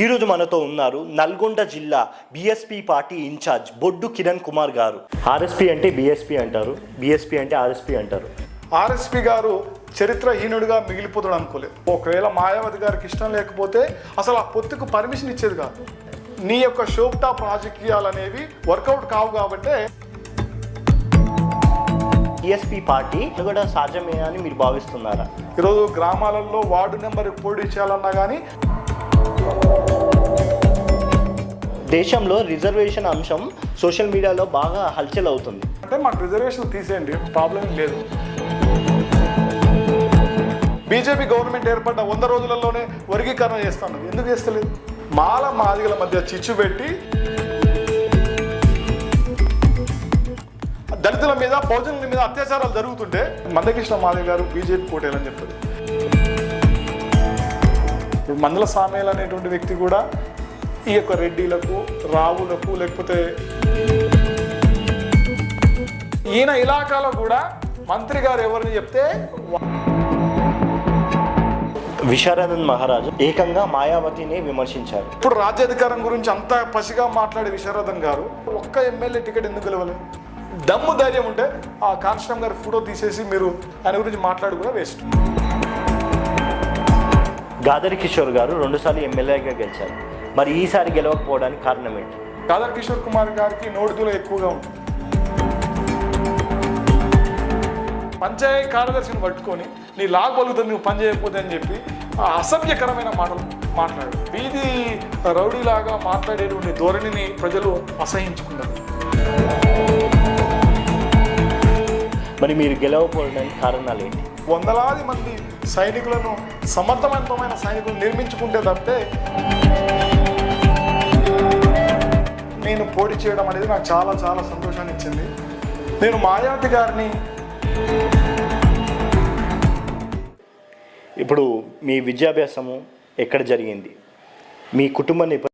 ఈరోజు మనతో ఉన్నారు నల్గొండ జిల్లా బీఎస్పీ పార్టీ ఇన్ఛార్జ్ బొడ్డు కిరణ్ కుమార్ గారు. ఆర్ఎస్పీ అంటే బీఎస్పీ అంటారు, బీఎస్పీ అంటే ఆర్ఎస్పీ అంటారు. ఆర్ఎస్పీ గారు చరిత్రహీనుడిగా మిగిలిపోతాడు అనుకోలేదు. ఒకవేళ మాయావతి గారికి ఇష్టం లేకపోతే అసలు ఆ పొత్తుకు పర్మిషన్ ఇచ్చేది కాదు. నీ యొక్క షోప్ టాప్ రాజకీయాలు అనేవి వర్కౌట్ కావు కాబట్టి బీఎస్పీ పార్టీ కూడా సాధ్యమే అని మీరు భావిస్తున్నారా? ఈరోజు గ్రామాలలో వార్డు నెంబర్ పోటీ చేయాలన్నా కానీ దేశంలో రిజర్వేషన్ అంశం సోషల్ మీడియాలో బాగా హల్చల్ అవుతుంది. అంటే మాకు రిజర్వేషన్ తీసేయండి, ప్రాబ్లం లేదు. బీజేపీ గవర్నమెంట్ ఏర్పడ్డ 100 రోజులలోనే వర్గీకరణ చేస్తాను, ఎందుకు చేస్తలేదు? మాల మాదిగల మధ్య చిచ్చు పెట్టి దళితుల మీద బహుజనుల మీద అత్యాచారాలు జరుగుతుంటే మందకృష్ణ మాదిగ గారు బీజేపీ కోటేయాలని చెప్తారు. ఇప్పుడు మందల సామేల్ అనేటువంటి వ్యక్తి కూడా ఈ యొక్క రెడ్డిలకు, రావులకు, లేకపోతే ఈయన ఇలాకాలో కూడా మంత్రి గారు ఎవరిని చెప్తే విశారదన్ మహారాజు ఏకంగా మాయావతిని విమర్శించారు. ఇప్పుడు రాజ్యాధికారం గురించి అంత పసిగా మాట్లాడే విశారదన్ గారు ఒక్క ఎమ్మెల్యే టికెట్ ఎందుకు గెలవలేదు? దమ్ము ధైర్యం ఉంటే ఆ కాన్స్టమ్ గారి ఫోటో తీసేసి మీరు ఆయన గురించి మాట్లాడి కూడా వేస్ట్. గాదరి కిషోర్ గారు 2 సార్లు ఎమ్మెల్యేగా గెలిచారు. మరి ఈసారి గెలవకపోవడానికి కారణం ఏంటి? గాదర్ కిషోర్ కుమార్ గారికి నోటిదూల ఎక్కువగా ఉంటుంది. పంచాయతీ కార్యదర్శిని పట్టుకొని నీ లాగ్ పలుకుతుంది నువ్వు పని చేయకపోతే అని చెప్పి ఆ అసభ్యకరమైన మాటలు మాట్లాడు. వీధి రౌడీలాగా మాట్లాడేటువంటి ధోరణిని ప్రజలు అసహించుకున్నారు. మరి మీరు గెలవకపోవడానికి కారణాలు ఏంటి? వందలాది మంది సైనికులను, సమర్థవంతమైన సైనికులు నిర్మించుకుంటే తప్పితే నేను పోటీ చేయడం అనేది నాకు చాలా చాలా సంతోషాన్ని ఇచ్చింది. నేను మాయావతి గారిని ఇప్పుడు మీ విద్యాభ్యాసము ఎక్కడ జరిగింది? మీ కుటుంబ